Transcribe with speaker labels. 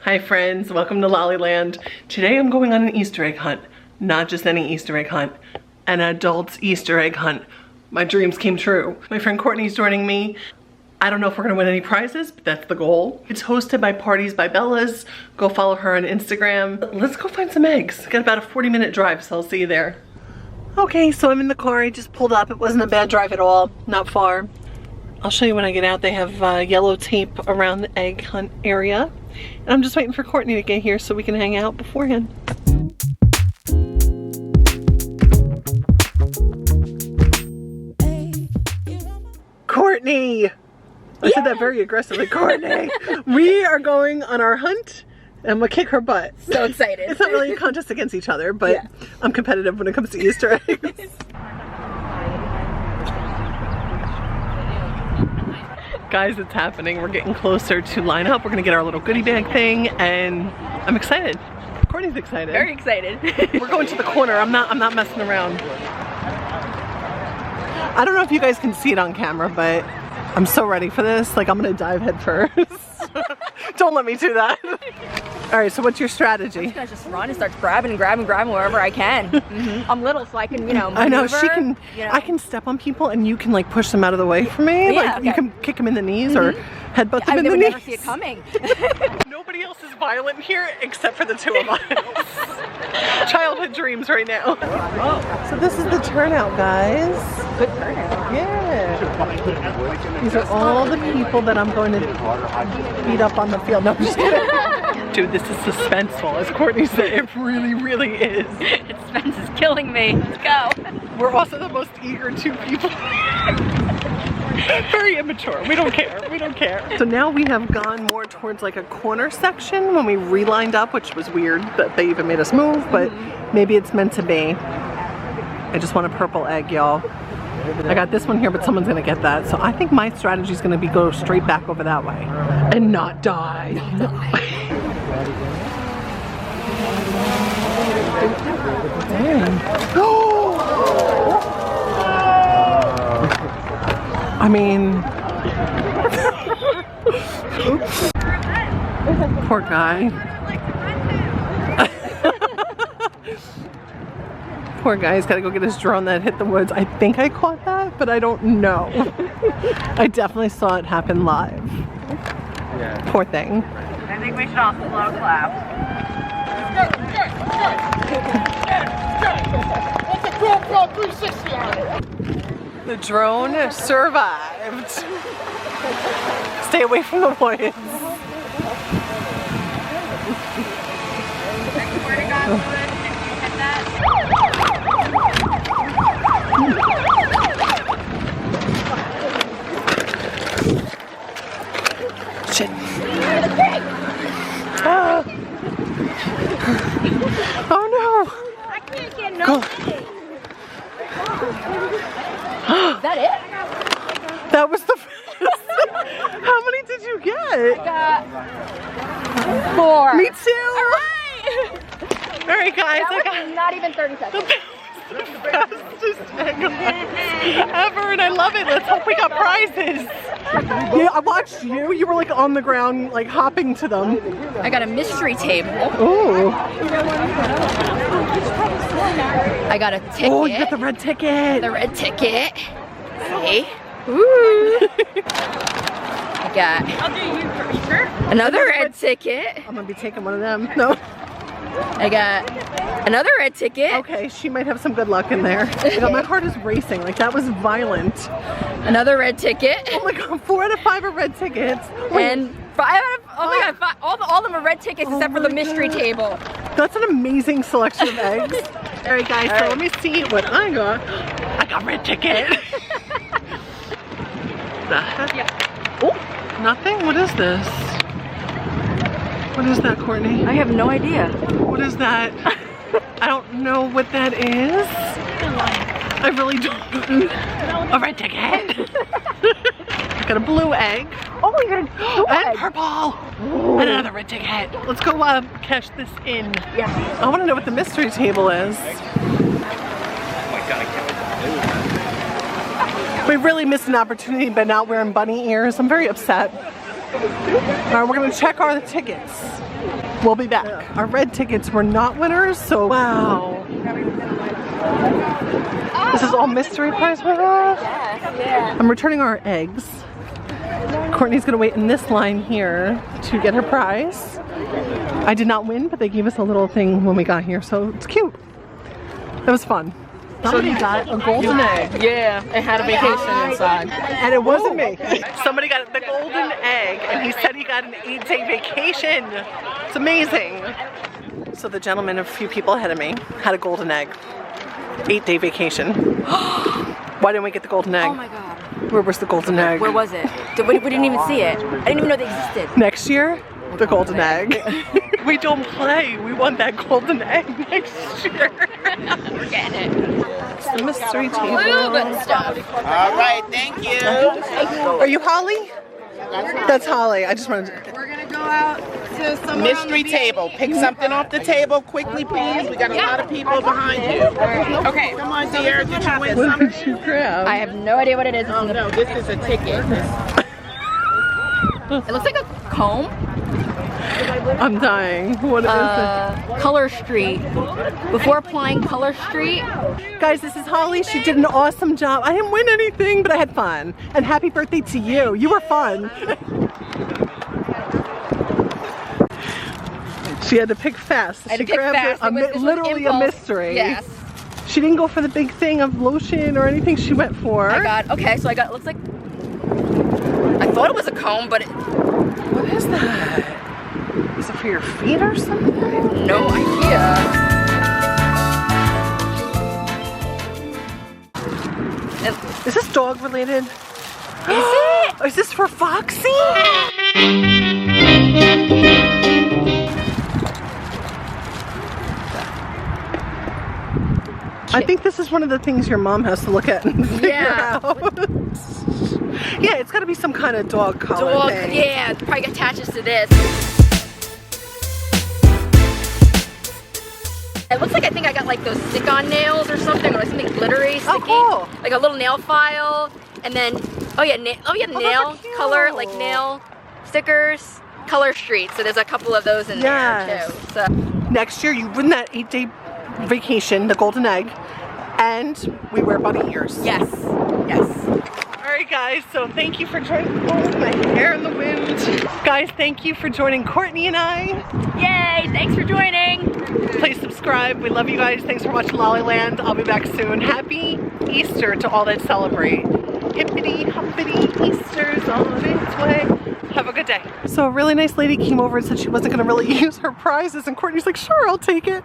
Speaker 1: Hi friends, welcome to Laliland. Today I'm going on an Easter egg hunt. Not just any Easter egg hunt, an adult's Easter egg hunt. My dreams came true. My friend Courtney's joining me. I don't know if we're gonna win any prizes, but that's the goal. It's hosted by Parties by Bella's. Go follow her on Instagram. Let's go find some eggs. Got about a 40-minute drive, so I'll see you there. Okay, so I'm in the car. I just pulled up. It wasn't a bad drive at all, not far. I'll show you when I get out. They have yellow tape around the egg hunt area. And I'm just waiting for Courtney to get here so we can hang out beforehand. Courtney! I said that very aggressively. Courtney! We are going on our hunt. And I'm gonna kick her butt.
Speaker 2: So excited.
Speaker 1: It's not really a contest against each other, but yeah. I'm competitive when it comes to Easter eggs. Guys, it's happening. We're getting closer to line up. We're gonna get our little goodie bag thing, and I'm excited. Courtney's excited.
Speaker 2: Very excited.
Speaker 1: We're going to the corner. I'm not messing around. I don't know if you guys can see it on camera, but I'm so ready for this. Like, I'm gonna dive head first. Don't let me do that. All right, so what's your strategy?
Speaker 2: I'm gonna just run and start grabbing wherever I can. I'm little, so I can, maneuver,
Speaker 1: I know, she can, I can step on people and you can like push them out of the way for me.
Speaker 2: Yeah,
Speaker 1: like
Speaker 2: okay.
Speaker 1: You can kick them in the knees or headbutt them in the knees.
Speaker 2: I would never see it coming.
Speaker 1: Nobody else is violent here except for the two of us. Childhood dreams right now. So this is the turnout, guys.
Speaker 2: Good turnout.
Speaker 1: Yeah. These are all the people that I'm going to beat up on the field. No, I'm just kidding. Dude, this is suspenseful, as Courtney said. It really, really is.
Speaker 2: Suspense is killing me. Let's go.
Speaker 1: We're also the most eager two people. Very immature. We don't care. We don't care. So now we have gone more towards like a corner section when we relined up, which was weird that they even made us move, but maybe it's meant to be. I just want a purple egg, y'all. I got this one here, but someone's gonna get that. So I think my strategy is gonna be go straight back over that way and not die. I mean, oops. Poor guy. Poor guy, he's gotta go get his drone that hit the woods. I think I caught that, but I don't know. I definitely saw it happen live. Yeah. Poor thing.
Speaker 2: I think we should all slow clap.
Speaker 3: What's a GoPro 360 on it?
Speaker 1: The drone survived. Stay away from the woods. Shit. Ah. Oh no!
Speaker 2: I can't get nothing. Is that it?
Speaker 1: That was the first. How many did you get?
Speaker 2: I got 4.
Speaker 1: Me too. All right, guys.
Speaker 2: That was not even 30 seconds.
Speaker 1: The fastest egg ever, and I love it. Let's hope we got prizes. Yeah, I watched you. You were like on the ground, like hopping to them.
Speaker 2: I got a mystery table.
Speaker 1: Ooh.
Speaker 2: I got a ticket.
Speaker 1: Oh, you got the red ticket.
Speaker 2: The red ticket. Hey. Ooh. I got another red ticket.
Speaker 1: I'm gonna be taking one of them. No.
Speaker 2: I got another red ticket.
Speaker 1: Okay, she might have some good luck in there. My heart is racing. Like, that was violent.
Speaker 2: Another red ticket.
Speaker 1: Oh my god, 4 out of 5 are red tickets. Wait.
Speaker 2: And 5 out of, oh my god, 5, all of them are red tickets except for the mystery table.
Speaker 1: That's an amazing selection of eggs. All right, guys, so let me see what I got. I got red ticket. The heck? Yeah. Oh, nothing? What is this? What is that, Courtney?
Speaker 2: I have no idea.
Speaker 1: What is that? I don't know what that is. I really don't. A red ticket. I got a blue egg.
Speaker 2: Oh, you got a blue
Speaker 1: and
Speaker 2: egg.
Speaker 1: Purple. Ooh. And another red ticket. Let's go cash this in.
Speaker 2: Yeah.
Speaker 1: I want to know what the mystery table is. We really missed an opportunity by not wearing bunny ears. I'm very upset. Alright, we're gonna check our tickets. We'll be back. Our red tickets were not winners, so wow. This is all mystery prize with us?
Speaker 2: Yeah.
Speaker 1: I'm returning our eggs. Courtney's gonna wait in this line here to get her prize. I did not win, but they gave us a little thing when we got here, so it's cute. It was fun. Somebody got a golden egg.
Speaker 4: Yeah, it had a vacation inside.
Speaker 1: And it wasn't me. Somebody got the golden egg and he said he got an 8-day vacation. It's amazing. So the gentleman, a few people ahead of me, had a golden egg. 8-day vacation. Why didn't we get the golden egg?
Speaker 2: Oh my god.
Speaker 1: Where was the golden egg?
Speaker 2: Where was it? We didn't even see it. I didn't even know they existed.
Speaker 1: Next year, the golden egg. We don't play. We want that golden egg next year.
Speaker 2: We're getting it.
Speaker 1: It's the mystery table.
Speaker 2: Good stuff.
Speaker 5: All right, thank you.
Speaker 1: Are you Holly? That's Holly. I just wanted to...
Speaker 4: We're gonna go out to somewhere
Speaker 5: Mystery table. Pick something off the table quickly, please. We got a lot of people behind you. Okay, come on, dear. Did you win
Speaker 1: What
Speaker 5: something?
Speaker 1: did you grab?
Speaker 2: I have no idea what it is.
Speaker 5: Oh no, this is a ticket.
Speaker 2: It looks like a comb.
Speaker 1: I'm dying. What is it?
Speaker 2: Color Street. Before applying Color Street.
Speaker 1: Guys, this is Holly. She did an awesome job. I didn't win anything, but I had fun. And happy birthday to you. You were fun. She had to pick fast.
Speaker 2: I had
Speaker 1: She
Speaker 2: to pick
Speaker 1: grabbed
Speaker 2: fast. It was
Speaker 1: literally a
Speaker 2: impulse.
Speaker 1: mystery.
Speaker 2: Yes.
Speaker 1: She didn't go for the big thing of lotion or anything. She went for...
Speaker 2: I got, okay, so I got, it looks like, I thought it was a comb, but
Speaker 1: What is that? Is it for your feet or something?
Speaker 2: no idea.
Speaker 1: Is this dog related?
Speaker 2: Is it?
Speaker 1: Is this for Foxy? I think this is one of the things your mom has to look at and figure
Speaker 2: Yeah.
Speaker 1: out. Yeah, it's got to be some kind of dog collar
Speaker 2: Dog,
Speaker 1: thing.
Speaker 2: yeah, it probably attaches to this. It looks like I think I got like those stick-on nails or something, or something glittery, sticky.
Speaker 1: Oh, cool.
Speaker 2: Like a little nail file, and then, nail
Speaker 1: cute.
Speaker 2: color, like nail stickers, Color Street. So there's a couple of those in
Speaker 1: Yes.
Speaker 2: there too. So.
Speaker 1: Next year, you win that 8-day vacation, the golden egg, and we wear bunny ears.
Speaker 2: Yes, yes.
Speaker 1: Alright guys, so thank you for joining. Oh, my hair in the wind. Guys, thank you for joining Courtney and I.
Speaker 2: Yay, thanks for joining.
Speaker 1: Please subscribe. We love you guys. Thanks for watching Laliland. I'll be back soon. Happy Easter to all that celebrate. Hippity hoppity, Easter's on its way. Have a good day. So a really nice lady came over and said she wasn't going to really use her prizes, and Courtney's like, sure, I'll take it.